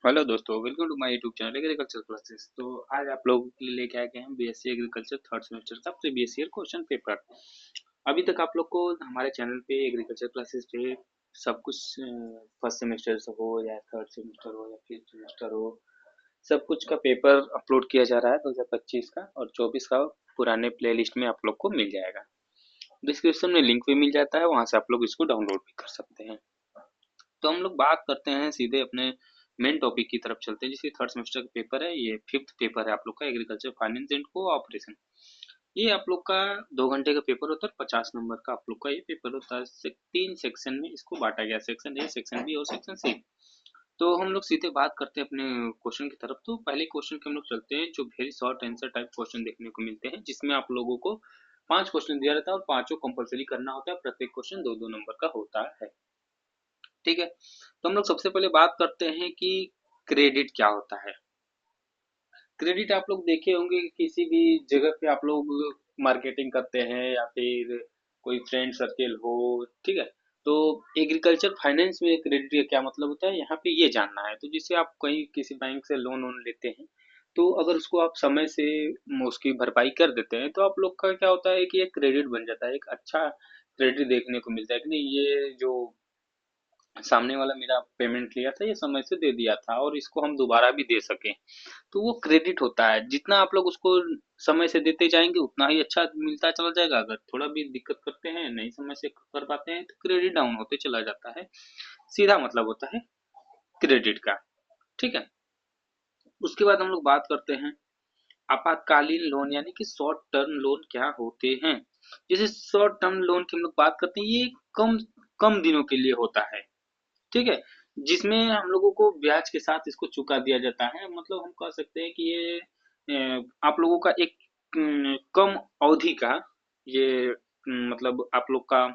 Hello दोस्तों, welcome to my YouTube channel agriculture classes. तो आज आप लोगों के लिए लेके आ गए हैं बीएससी एग्रीकल्चर थर्ड सेमेस्टर का प्रीवियस ईयर क्वेश्चन पेपर। अभी तक आप लोग को हमारे चैनल पे एग्रीकल्चर क्लासेस पे सब कुछ फर्स्ट सेमेस्टर से हो या थर्ड सेमेस्टर हो या फिफ्थ सेमेस्टर हो, सब कुछ का पेपर अपलोड किया जा रहा है 2025 का और 24 का पुराने प्ले लिस्ट में आप लोग को मिल जाएगा। डिस्क्रिप्शन में लिंक भी मिल जाता है, वहां से आप लोग इसको डाउनलोड भी कर सकते हैं। तो हम लोग बात करते हैं सीधे अपने मेन टॉपिक की तरफ चलते हैं, जिसकी थर्ड सेमेस्टर का पेपर है। ये फिफ्थ पेपर है आप लोग का, एग्रीकल्चर फाइनेंस एंड कोऑपरेशन। ये आप लोग का 2 घंटे का पेपर होता है, 50 नंबर का आप लोग का ये पेपर होता है। 3 सेक्शन में इसको बांटा गया, सेक्शन ए, सेक्शन बी और सेक्शन सी। तो हम लोग सीधे बात करते हैं अपने क्वेश्चन की तरफ। तो पहले क्वेश्चन के हम लोग चलते हैं, जो very short answer type question देखने को मिलते हैं, जिसमें आप लोगों को 5 क्वेश्चन दिया रहता है और पांचों कंपलसरी करना होता है। प्रत्येक क्वेश्चन 2-2 नंबर का होता है। ठीक है, तो हम लोग सबसे पहले बात करते हैं कि क्रेडिट क्या होता है। क्रेडिट आप लोग देखे होंगे कि किसी भी जगह पे आप लोग मार्केटिंग करते हैं या फिर कोई फ्रेंड सर्कल हो। ठीक है, तो एग्रीकल्चर फाइनेंस में क्रेडिट का क्या मतलब होता है, यहाँ पे ये जानना है। तो जिससे आप कहीं किसी बैंक से लोन वोन लेते हैं, तो अगर उसको आप समय से उसकी भरपाई कर देते हैं, तो आप लोग का क्या होता है कि एक क्रेडिट बन जाता है, एक अच्छा क्रेडिट देखने को मिलता है कि नहीं, ये जो सामने वाला मेरा पेमेंट लिया था ये समय से दे दिया था और इसको हम दोबारा भी दे सकें। तो वो क्रेडिट होता है। जितना आप लोग उसको समय से देते जाएंगे उतना ही अच्छा मिलता चला जाएगा। अगर थोड़ा भी दिक्कत करते हैं, नहीं समय से कर पाते हैं, तो क्रेडिट डाउन होते चला जाता है। सीधा मतलब होता है क्रेडिट का। ठीक है, उसके बाद हम लोग बात करते हैं आपातकालीन लोन यानी कि शॉर्ट टर्म लोन क्या होते हैं। जैसे शॉर्ट टर्म लोन की हम लोग बात करते हैं, ये कम कम दिनों के लिए होता है। ठीक है, जिसमें हम लोगों को ब्याज के साथ इसको चुका दिया जाता है। मतलब हम कह सकते हैं कि ये आप लोगों का एक कम अवधि का ये मतलब आप लोग का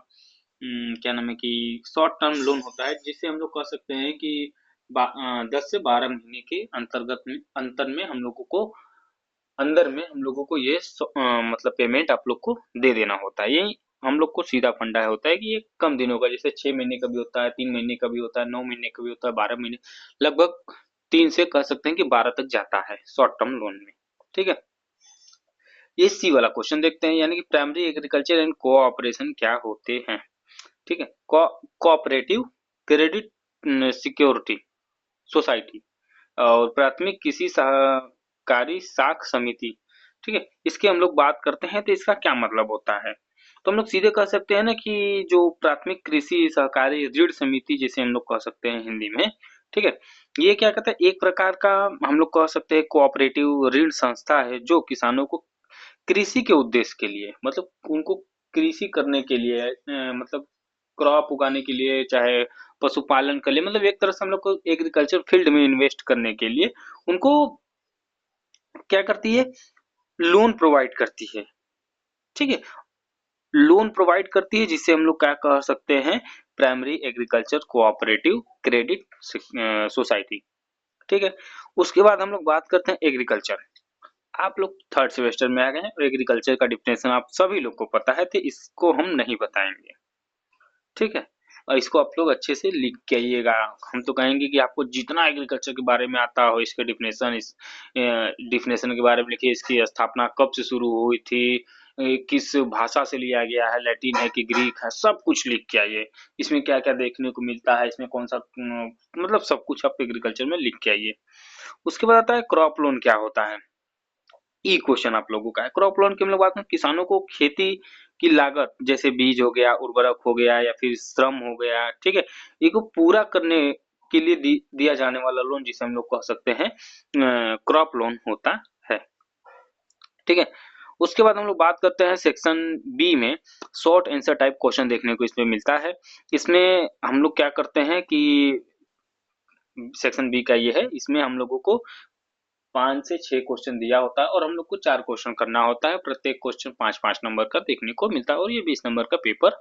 क्या नाम है कि शॉर्ट टर्म लोन होता है, जिसे हम लोग कह सकते हैं कि 10 से 12 महीने के अंतर्गत में अंतर में हम लोगों को अंदर में हम लोगों को ये मतलब पेमेंट आप लोग को दे देना होता है। ये हम लोग को सीधा फंडा होता है कि ये कम दिनों का, जैसे 6 महीने का भी होता है, 3 महीने का भी होता है, 9 महीने का भी होता है, 12 महीने, लगभग 3 से कह सकते हैं कि 12 तक जाता है शॉर्ट टर्म लोन में। ठीक है, ये सी वाला क्वेश्चन देखते हैं, यानी कि प्राइमरी एग्रीकल्चर एंड कोऑपरेशन क्या होते हैं। ठीक है, कोऑपरेटिव क्रेडिट सिक्योरिटी सोसाइटी और प्राथमिक कृषि सहकारी साख समिति। ठीक है, इसकी हम लोग बात करते हैं तो इसका क्या मतलब होता है। तो हम लोग सीधे कह सकते हैं ना कि जो प्राथमिक कृषि सहकारी ऋण समिति जिसे हम लोग कह सकते हैं हिंदी में। ठीक है, ये क्या कहता है, एक प्रकार का हम लोग कह सकते हैं कोऑपरेटिव ऋण संस्था है, जो किसानों को कृषि के उद्देश्य के लिए, मतलब उनको कृषि करने के लिए मतलब क्रॉप उगाने के लिए, चाहे पशुपालन के लिए, मतलब एक तरह से हम लोग को एग्रीकल्चर फील्ड में इन्वेस्ट करने के लिए उनको क्या करती है, लोन प्रोवाइड करती है। ठीक है, लोन प्रोवाइड करती है, जिसे हम लोग क्या कह सकते हैं, primary agriculture cooperative credit society. ठीक है, उसके बाद हम लोग बात करते हैं एग्रीकल्चर। आप लोग थर्ड सेमेस्टर में आ गए हैं और एग्रीकल्चर का डिफिनेशन आप सभी लोग को पता है, तो इसको हम नहीं बताएंगे। ठीक है, और इसको आप लोग अच्छे से लिख के आइएगा। हम तो कहेंगे कि आपको जितना एग्रीकल्चर के बारे में आता हो, इसके डिफिनेशन, इस डिफिनेशन के बारे में लिखिए, इसकी स्थापना कब से शुरू हुई थी, किस भाषा से लिया गया है, लैटिन है कि ग्रीक है, सब कुछ लिख के आइए। इसमें क्या क्या देखने को मिलता है, इसमें कौन सा मतलब सब कुछ आप एग्रीकल्चर में लिख के आइए। उसके बाद आता है क्रॉप लोन क्या होता है। ई क्वेश्चन आप लोगों का है। क्रॉप लोन की हम लोग बात करें, किसानों को खेती की लागत, जैसे बीज हो गया, उर्वरक हो गया या फिर श्रम हो गया, ठीक है, इनको पूरा करने के लिए दिया जाने वाला लोन, जिसे हम लोग कह सकते हैं क्रॉप लोन होता है। ठीक है, उसके बाद हम लोग बात करते हैं सेक्शन बी में, शॉर्ट आंसर टाइप क्वेश्चन देखने को इसमें मिलता है। इसमें हम लोग क्या करते हैं कि सेक्शन बी का ये है, इसमें हम लोगों को 5 से 6 क्वेश्चन दिया होता है और हम लोग को 4 क्वेश्चन करना होता है। प्रत्येक क्वेश्चन 5-5 नंबर का देखने को मिलता है और ये 20 नंबर का पेपर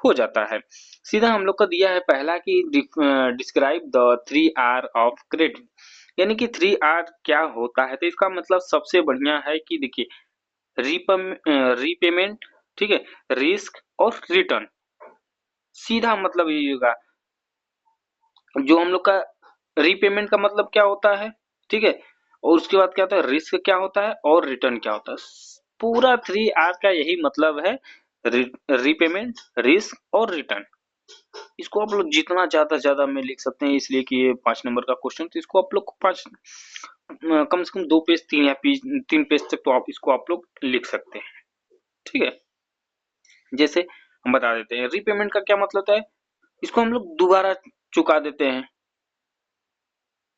हो जाता है। सीधा हम लोग का दिया है पहला कि describe the 3 R of credit, यानी कि 3 R क्या होता है। तो इसका मतलब सबसे बढ़िया है कि देखिए, रीपेमेंट, ठीक है, रिस्क और रिटर्न। सीधा मतलब ये होगा, जो हम लोग का रीपेमेंट का मतलब क्या होता है, ठीक है, और उसके बाद क्या होता है, रिस्क क्या होता है और रिटर्न क्या होता है। पूरा 3R का यही मतलब है, रीपेमेंट, रिस्क और रिटर्न। इसको आप लोग जितना ज्यादा में लिख सकते हैं, इसलिए कि ये 5 नंबर का क्वेश्चन, तो इसको आप लोग को पांच कम से कम 2 पेज 3 पेज तक तो आप इसको आप लोग लिख सकते हैं, ठीक है। जैसे हम बता देते हैं रीपेमेंट का क्या मतलब है, इसको हम लोग दोबारा चुका देते हैं,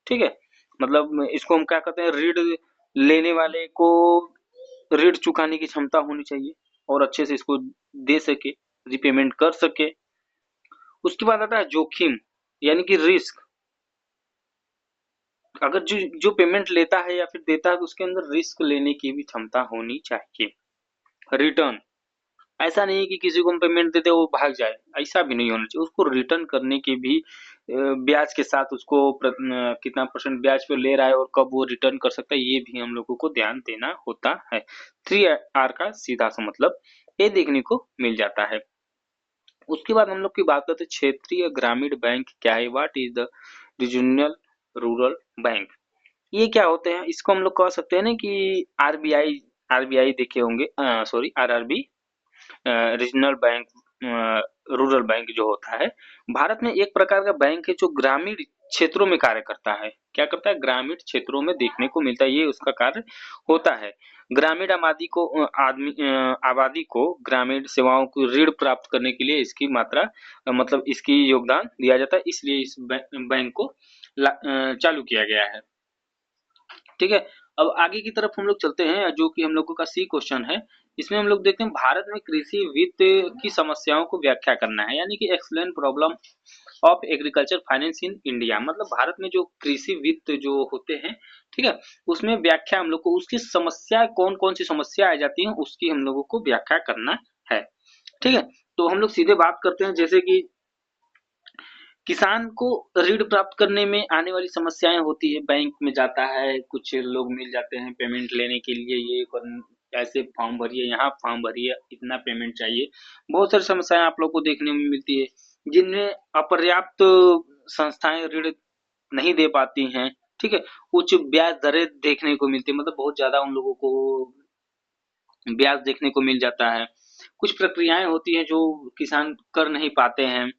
ठीक है। मतलब इसको हम क्या कहते हैं, ऋण लेने वाले को ऋण चुकाने की क्षमता होनी चाहिए और अच्छे से इसको दे सके, रिपेमेंट कर सके। उसके बाद आता है जोखिम, यानी कि रिस्क। अगर जो पेमेंट लेता है या फिर देता है तो उसके अंदर रिस्क लेने की भी क्षमता होनी चाहिए। रिटर्न, ऐसा नहीं है कि किसी को हम पेमेंट देते वो भाग जाए, ऐसा भी नहीं होना चाहिए। उसको रिटर्न करने की भी ब्याज के साथ उसको कितना परसेंट ब्याज पे ले रहा है और कब वो रिटर्न कर सकता है, ये भी हम लोगों को ध्यान देना होता है। 3R का सीधा सा मतलब ये देखने को मिल जाता है। उसके बाद हम लोग की बात करते हैं क्षेत्रीय ग्रामीण बैंक क्या है, what is the regional rural bank. ये क्या होते हैं, इसको हम लोग कह सकते हैं ना कि आरबीआई, आरबीआई देखे होंगे, sorry RRB, regional bank, rural bank जो होता है, भारत में एक प्रकार का बैंक है जो ग्रामीण क्षेत्रों में कार्य करता है। क्या करता है, ग्रामीण क्षेत्रों में देखने को मिलता है, ये उसका कार्य होता है। ग्रामीण आबादी को आबादी को ग्रामीण सेवाओं को ऋण प्राप्त करने के लिए इसकी मात्रा मतलब इसकी योगदान दिया जाता है, इसलिए इस बैंक को चालू किया गया है, ठीक है। अब आगे की तरफ हम लोग चलते हैं, जो कि हम लोगों का सी क्वेश्चन है। इसमें हम लोग देखते हैं भारत में कृषि वित्त की समस्याओं को व्याख्या करना है, यानी कि explain problem of agriculture finance in India. मतलब भारत में जो कृषि वित्त जो होते हैं, ठीक है, उसमें व्याख्या हम लोग को, उसकी समस्या कौन कौन सी समस्या आ जाती है उसकी हम लोगों को व्याख्या करना है, ठीक है। तो हम लोग सीधे बात करते हैं, जैसे कि किसान को ऋण प्राप्त करने में आने वाली समस्याएं होती है। बैंक में जाता है, कुछ लोग मिल जाते हैं पेमेंट लेने के लिए, ये ऐसे फॉर्म भरिए, यहाँ फॉर्म भरिए, इतना पेमेंट चाहिए। बहुत सारी समस्याएं आप लोग को देखने में मिलती है, जिनमें अपर्याप्त संस्थाएं ऋण नहीं दे पाती हैं, ठीक है। उच्च ब्याज दरें देखने को मिलती है, मतलब बहुत ज्यादा उन लोगों को ब्याज देखने को मिल जाता है। कुछ प्रक्रियाएं होती हैं जो किसान कर नहीं पाते हैं,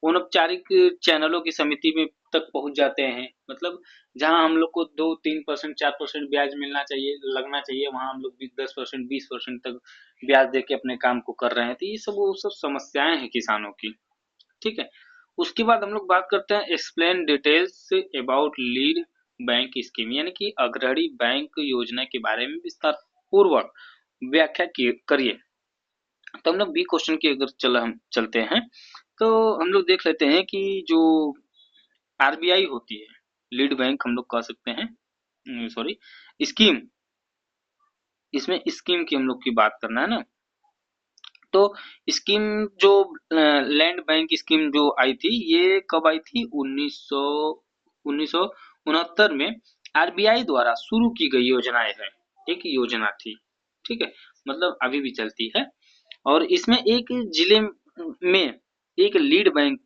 अनौपचारिक चैनलों की समिति में तक पहुंच जाते हैं। मतलब जहां हम लोग को 2-3% 4% ब्याज मिलना चाहिए, लगना चाहिए, वहां हम लोग 10% 20% तक ब्याज देके अपने काम को कर रहे हैं। तो ये सब वो सब समस्याएं हैं किसानों की, ठीक है। उसके बाद हम लोग बात करते हैं explain details about lead bank scheme, यानी कि अग्रणी बैंक योजना के बारे में विस्तार पूर्वक व्याख्या करिए। तो हम लोग बी क्वेश्चन की अगर हम चलते हैं, तो हम लोग देख लेते हैं कि जो आरबीआई होती है, लीड बैंक हम लोग कह सकते हैं, सॉरी स्कीम, इसमें स्कीम की हम लोग की बात करना है ना। तो स्कीम जो लैंड बैंक स्कीम जो आई थी, ये कब आई थी, 1969 में आरबीआई द्वारा शुरू की गई योजनाएं है, एक योजना थी, ठीक है, मतलब अभी भी चलती है। और इसमें एक जिले में एक लीड बैंक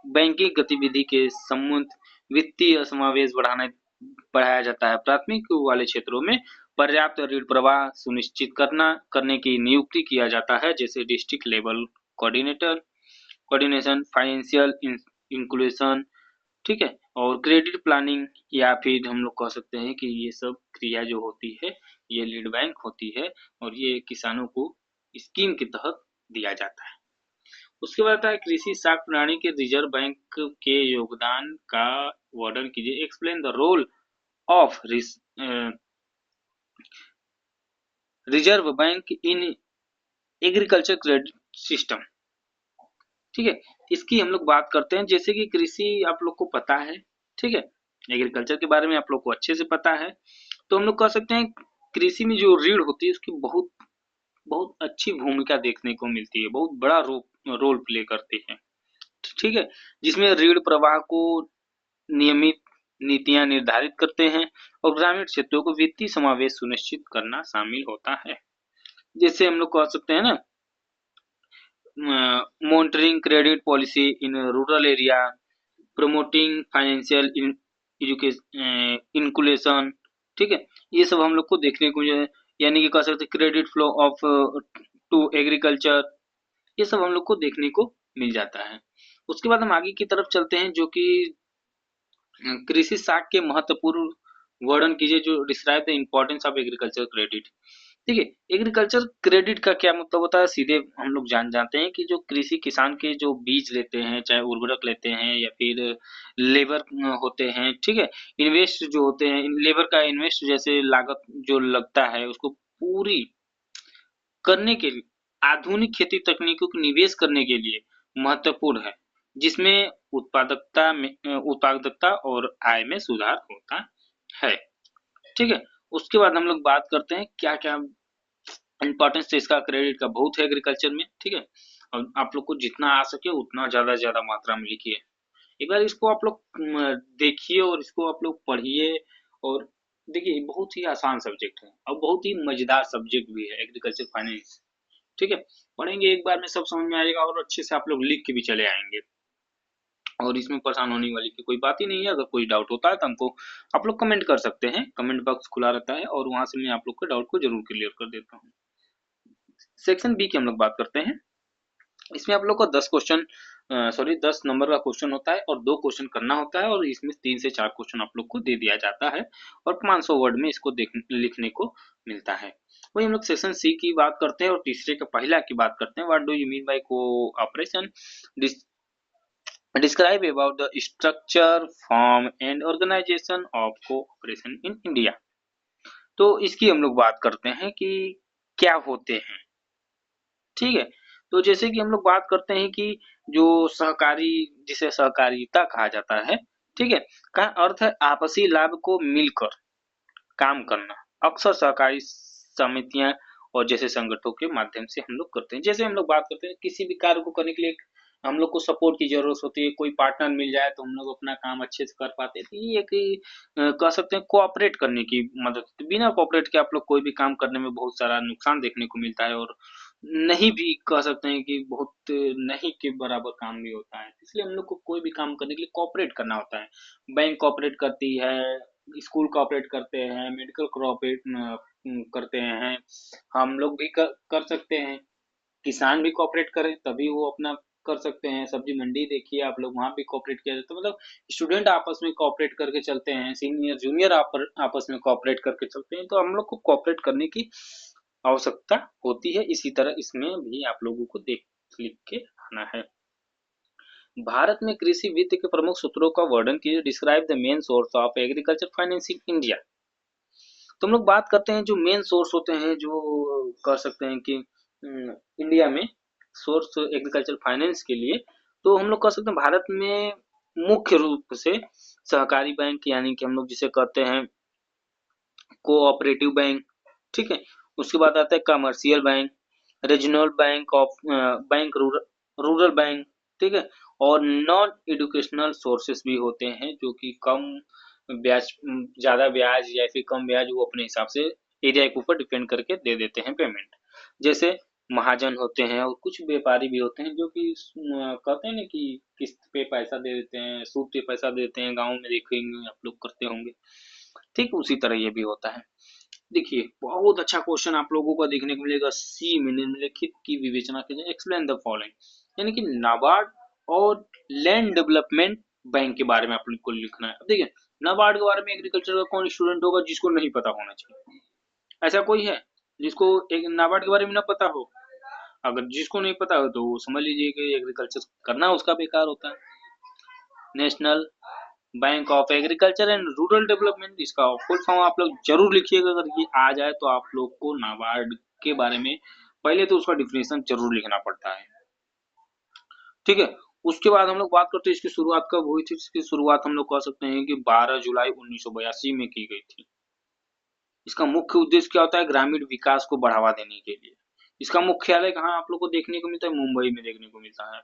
बैंकिंग गतिविधि के संबंध वित्तीय समावेश बढ़ाया जाता है। प्राथमिक वाले क्षेत्रों में पर्याप्त ऋण प्रवाह सुनिश्चित करने की नियुक्ति किया जाता है, जैसे district level coordinator, coordination, financial inclusion, ठीक है, और क्रेडिट प्लानिंग, या फिर हम लोग कह सकते हैं कि ये सब क्रिया जो होती है ये लीड बैंक होती है, और ये किसानों को स्कीम के तहत दिया जाता है। उसके बाद आता है कृषि साख प्रणाली के रिजर्व बैंक के योगदान का वर्णन कीजिए। Explain the role of Reserve Bank in agriculture credit system, ठीक है। इसकी हम लोग बात करते हैं, जैसे कि कृषि आप लोग को पता है, ठीक है, एग्रीकल्चर के बारे में आप लोग को अच्छे से पता है। तो हम लोग कह सकते हैं कृषि में जो ऋण होती है उसकी बहुत बहुत अच्छी भूमिका देखने को मिलती है, बहुत बड़ा रोल प्ले करती है, ठीक है। जिसमें ऋण प्रवाह को नियमित नीतियां निर्धारित करते हैं और ग्रामीण क्षेत्रों को वित्तीय समावेश सुनिश्चित करना शामिल होता है। जैसे हम लोग कह सकते हैं ना, monitoring credit policy in rural area, promoting financial education, inculcation, ठीक है, ये सब हम लोग को देखने को मिले, यानी कि कह सकते credit flow of to agriculture, ये सब हम लोग को देखने को मिल जाता है। उसके बाद हम आगे की तरफ चलते हैं, जो कि कृषि साख के महत्वपूर्ण वर्णन कीजिए, जो describe the importance of agriculture credit. ठीक है, एग्रीकल्चर क्रेडिट का क्या मतलब होता है, सीधे हम लोग जानते हैं कि जो कृषि किसान के जो बीज लेते हैं, चाहे उर्वरक लेते हैं या फिर लेबर होते हैं, ठीक है, इन्वेस्ट जो होते हैं, लेबर का इन्वेस्ट जैसे लागत जो लगता है, उसको पूरी करने के लिए आधुनिक खेती तकनीकों को निवेश करने के लिए महत्वपूर्ण है, जिसमें उत्पादकता और आय में सुधार होता है। ठीक है, उसके बाद हम लोग बात करते हैं क्या क्या इंपॉर्टेंस तो इसका क्रेडिट का बहुत है एग्रीकल्चर में। ठीक है, और आप लोग को जितना आ सके उतना ज्यादा ज्यादा मात्रा में लिखिए। एक बार इसको आप लोग देखिए और इसको आप लोग पढ़िए, और देखिए बहुत ही आसान सब्जेक्ट है और बहुत ही मजेदार सब्जेक्ट भी है एग्रीकल्चर फाइनेंस। ठीक है, पढ़ेंगे एक बार में सब समझ में आएगा और अच्छे से आप लोग लिख के भी चले आएंगे, और इसमें परेशान होने वाली की कोई बात ही नहीं है। अगर कोई डाउट होता है तो हमको आप लोग कमेंट कर सकते हैं, कमेंट बॉक्स खुला रहता है और वहां से मैं आप लोग के डाउट को जरूर क्लियर कर देता हूँ। सेक्शन बी की हम लोग बात करते हैं। इसमें आप लोग को 10 नंबर का क्वेश्चन होता है और 2 क्वेश्चन करना होता है, और इसमें 3 से 4 क्वेश्चन आप लोग को दे दिया जाता है और 500 वर्ड में इसको लिखने को मिलता है। वही हम लोग सेक्शन सी की बात करते हैं और तीसरे का पहला की बात करते हैं, what do you mean by cooperation, describe about the structure, form and organisation of cooperation in India. तो इसकी हम लोग बात करते हैं कि क्या होते हैं। ठीक है, तो जैसे कि हम लोग बात करते हैं कि जो सहकारी, जिसे सहकारिता कहा जाता है, ठीक है, का अर्थ है आपसी लाभ को मिलकर काम करना। अक्सर सहकारी समितियां और जैसे संगठनों के माध्यम से हम लोग करते हैं। जैसे हम लोग बात करते हैं किसी भी कार्य को करने के लिए हम लोग को सपोर्ट की जरूरत होती है, कोई पार्टनर मिल जाए तो हम लोग अपना काम अच्छे से कर पाते हैं। तो ये एक कह सकते हैं कोऑपरेट करने की मदद। बिना कोऑपरेट के आप लोग कोई भी काम करने में बहुत सारा नुकसान देखने को मिलता है, और नहीं भी कह सकते हैं कि बहुत नहीं के बराबर काम भी होता है। इसलिए हम लोग को कोई भी काम करने के लिए कोऑपरेट करना होता है। बैंक कोऑपरेट करती है, स्कूल कोऑपरेट करते हैं, मेडिकल कोऑपरेट करते हैं, हम लोग भी कर सकते हैं। किसान भी कोऑपरेट करें तभी वो अपना कर सकते हैं। सब्जी मंडी देखिए आप लोग, वहां भी कोऑपरेट किया जाता है। मतलब स्टूडेंट आपस में कोऑपरेट करके चलते हैं, सीनियर जूनियर आपस में कोऑपरेट करके चलते हैं। तो हम लोग को कोऑपरेट करने की आवश्यकता होती है। इसी तरह इसमें भी आप लोगों को देख लिख के आना है। भारत में कृषि वित्त के प्रमुख सूत्रों का वर्णन कीजिए, describe the main source of agriculture finance in India. तो हम लोग बात करते हैं जो मेन सोर्स होते हैं, जो कह सकते हैं कि इंडिया में सोर्स एग्रीकल्चर फाइनेंस के लिए, तो हम लोग कह सकते हैं भारत में मुख्य रूप से सहकारी बैंक, यानी कि हम लोग जिसे कहते हैं कोऑपरेटिव बैंक, ठीक है, उसके बाद आता है commercial bank, regional bank of bank, rural bank, ठीक है, और नॉन एजुकेशनल सोर्सेस भी होते हैं जो कि कम ब्याज, ज्यादा ब्याज या फिर कम ब्याज, वो अपने हिसाब से एरिया के ऊपर डिपेंड करके दे देते हैं पेमेंट। जैसे महाजन होते हैं और कुछ व्यापारी भी होते हैं जो कि कहते हैं ना कि किस्त पे पैसा दे देते हैं, सूद पे पैसा देते हैं, गाँव में देखेंगे आप लोग करते होंगे। ठीक उसी तरह ये भी होता है। देखिए बहुत अच्छा क्वेश्चन आप लोगों को देखने को मिलेगा, सी में निम्नलिखित की विवेचना कीजिए, एक्सप्लेन द फॉलोइंग, यानी कि नाबार्ड और लैंड डेवलपमेंट बैंक के बारे में आप लोग को लिखना है। अब देखिए नाबार्ड के बारे में एग्रीकल्चर का कौन स्टूडेंट होगा जिसको नहीं पता होना चाहिए? ऐसा कोई है जिसको एक नाबार्ड के बारे में ना पता हो? अगर जिसको नहीं पता हो तो वो समझ लीजिए कि एग्रीकल्चर करना उसका बेकार होता है। National bank of agriculture and rural development, इसका फुल फॉर्म आप लोग जरूर लिखिएगा। अगर ये आ जाए तो आप लोग को नाबार्ड के बारे में पहले तो उसका डिफिनेशन जरूर लिखना पड़ता है। ठीक है, उसके बाद हम लोग बात करते हैं इसकी शुरुआत कब हुई थी। इसकी शुरुआत हम लोग कह सकते हैं कि 12 जुलाई 1982 में की गई थी। इसका मुख्य उद्देश्य क्या होता है? ग्रामीण विकास को बढ़ावा देने के लिए। इसका मुख्यालय कहाँ आप लोग को देखने को मिलता है? मुंबई में देखने को मिलता है।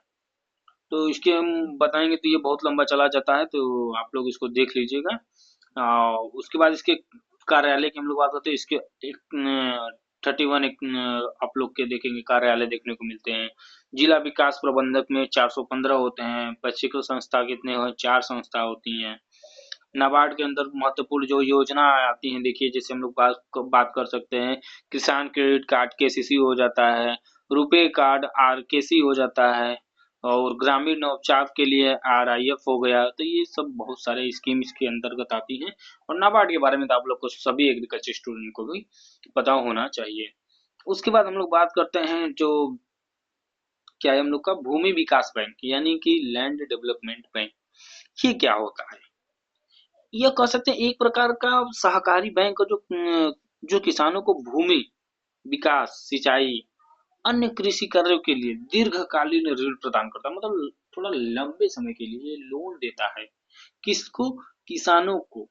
तो इसके हम बताएंगे तो ये बहुत लंबा चला जाता है, तो आप लोग इसको देख लीजिएगा। उसके बाद इसके कार्यालय की हम लोग बात करते हैं। इसके एक 31 एक आप लोग के देखेंगे कार्यालय देखने को मिलते हैं। जिला विकास प्रबंधक में 415 होते हैं। प्रशिक्षण संस्था कितने हो? 4 संस्था होती हैं। नाबार्ड के अंदर महत्वपूर्ण जो योजना आती हैं, देखिए जैसे हम लोग बात कर सकते हैं, किसान क्रेडिट कार्ड केसीसी हो जाता है, रुपे कार्ड आरकेसी हो जाता है, और ग्रामीण नवचाप के लिए आरआईएफ हो गया। तो ये सब बहुत सारे स्कीम इसके अंतर्गत आती हैं, और नाबार्ड के बारे में तो आप लोग को सभी एग्रीकल्चर स्टूडेंट को भी पता होना चाहिए। उसके बाद हम लोग बात करते हैं जो क्या है हम लोग का भूमि विकास बैंक, यानी कि लैंड डेवलपमेंट बैंक। ये क्या होता है? यह कह सकते हैं एक प्रकार का सहकारी बैंक जो किसानों को भूमि विकास, सिंचाई, अन्य कृषि कार्यों के लिए दीर्घकालीन ऋण प्रदान करता है, मतलब थोड़ा लंबे समय के लिए लोन देता है। किसको? किसानों को,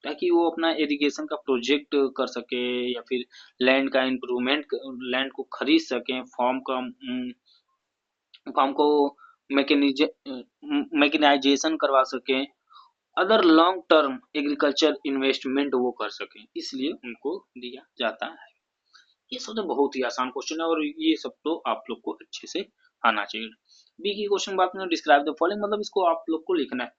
ताकि वो अपना इरिगेशन का प्रोजेक्ट कर सके, या फिर लैंड का इम्प्रूवमेंट, लैंड को खरीद सकें, फार्म को मैकेनाइजेशन करवा सकें, other long term agriculture investment वो कर सकें, इसलिए उनको दिया जाता है। ये सब तो बहुत ही आसान क्वेश्चन है, और ये सब तो आप लोग को अच्छे से आना चाहिए। बी की क्वेश्चन बात में डिस्क्राइब द फॉलोइंग, मतलब इसको आप लोग को लिखना है।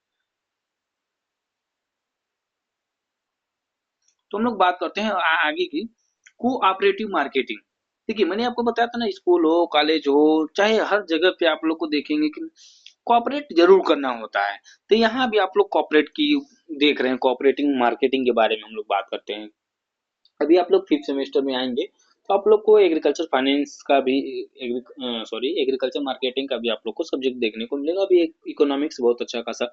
तो हम लोग बात करते हैं आगे की, कोऑपरेटिव मार्केटिंग। देखिए मैंने आपको बताया था ना, स्कूल हो, कॉलेज हो, चाहे हर जगह पे आप लोग को देखेंगे कि कॉपरेट जरूर करना होता है। तो यहाँ भी आप लोग कॉपरेट की देख रहे हैं, कॉपरेटिंग मार्केटिंग के बारे में हम लोग बात करते हैं। अभी आप लोग 5th सेमेस्टर में आएंगे तो आप लोग को एग्रीकल्चर फाइनेंस का भी, एग्रीकल्चर मार्केटिंग का भी आप लोग को सब्जेक्ट देखने को मिलेगा। अभी एक इकोनॉमिक्स बहुत अच्छा खासा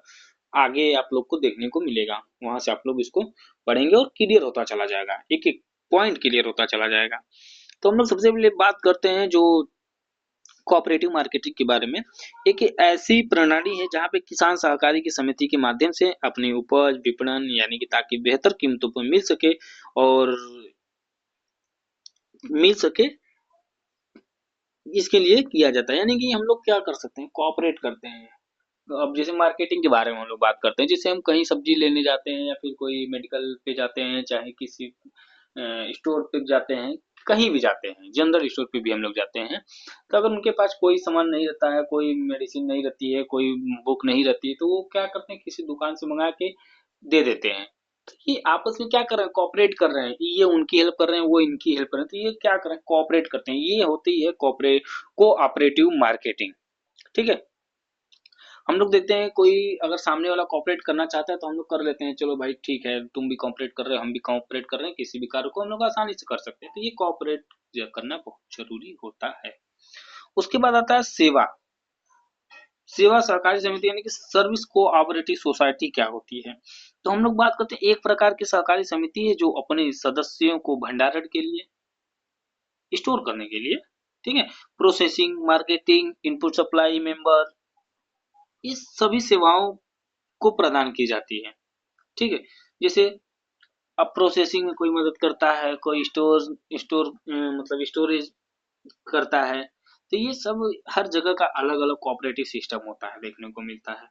आगे आप लोग को देखने को मिलेगा, वहां से आप लोग इसको पढ़ेंगे और क्लियर होता चला जाएगा, एक एक पॉइंट क्लियर होता चला जाएगा। तो हम लोग सबसे पहले बात करते हैं जो कोऑपरेटिव मार्केटिंग के बारे में। एक ऐसी प्रणाली है जहां पे किसान सहकारी की समिति के माध्यम से अपनी उपज विपणन, यानी कि ताकि बेहतर कीमतों पर और मिल सके, इसके लिए किया जाता है। यानी कि हम लोग क्या कर सकते हैं, कोऑपरेट करते हैं। तो अब जैसे मार्केटिंग के बारे में हम लोग बात करते हैं, जैसे हम कहीं सब्जी लेने जाते हैं, या फिर कोई मेडिकल पे जाते हैं, चाहे किसी स्टोर पे जाते हैं, कहीं भी जाते हैं, जनरल स्टोर पे भी हम लोग जाते हैं, तो अगर उनके पास कोई सामान नहीं रहता है, कोई मेडिसिन नहीं रहती है, कोई बुक नहीं रहती है, तो वो क्या करते हैं, किसी दुकान से मंगा के दे देते हैं। तो ये आपस में क्या कर रहे हैं, कोऑपरेट कर रहे हैं, ये उनकी हेल्प कर रहे हैं, वो इनकी हेल्प कर रहे हैं, तो ये क्या कर रहे हैं, कोऑपरेट करते हैं। ये होती है कोऑपरेटिव मार्केटिंग। ठीक है। हम लोग देखते हैं कोई अगर सामने वाला कॉपरेट करना चाहता है तो हम लोग कर लेते हैं, चलो भाई ठीक है, तुम भी कॉपरेट कर रहे हो, हम भी कॉपरेट कर रहे हैं, किसी भी कार्य को हम लोग आसानी से कर सकते हैं। तो ये कॉपरेट करना बहुत जरूरी होता है। उसके बाद आता है सेवा। सेवा सहकारी समिति यानी कि सर्विस कोऑपरेटिव सोसाइटी क्या होती है? तो हम लोग बात करते हैं, एक प्रकार की सहकारी समिति है जो अपने सदस्यों को भंडारण के लिए, स्टोर करने के लिए, ठीक है, processing, marketing, input supply, member, इस सभी सेवाओं को प्रदान की जाती है। ठीक है। जैसे अब प्रोसेसिंग में कोई मदद करता है, कोई स्टोर मतलब स्टोरेज करता है। तो ये सब हर जगह का अलग अलग कोऑपरेटिव सिस्टम होता है, देखने को मिलता है।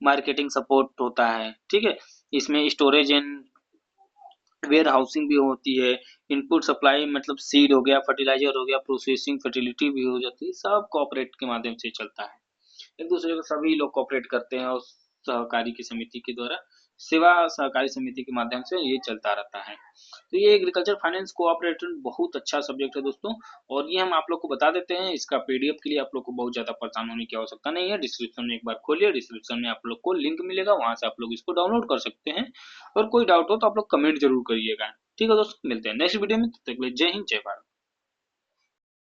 मार्केटिंग सपोर्ट होता है, ठीक है, इसमें स्टोरेज एंड वेयर हाउसिंग भी होती है। इनपुट सप्लाई मतलब सीड हो गया, फर्टिलाइजर हो गया, प्रोसेसिंग फर्टिलिटी भी हो जाती है, सब कोऑपरेट के माध्यम से चलता है। एक दूसरे को सभी लोग कोऑपरेट करते हैं, और सहकारी की समिति के द्वारा, सेवा सहकारी समिति के माध्यम से ये चलता रहता है। तो ये एग्रीकल्चर फाइनेंस कोऑपरेटिव बहुत अच्छा सब्जेक्ट है दोस्तों, और ये हम आप लोग को बता देते हैं। इसका पीडीएफ के लिए आप लोग को बहुत ज्यादा परेशान होने की आवश्यकता नहीं है। डिस्क्रिप्शन में एक बार खोलिए, डिस्क्रिप्शन में आप लोग को लिंक मिलेगा, वहां से आप लोग इसको डाउनलोड कर सकते हैं। और कोई डाउट हो तो आप लोग कमेंट जरूर करिएगा। ठीक है दोस्तों, मिलते हैं नेक्स्ट वीडियो में, तब तक के लिए जय हिंद, जय भारत।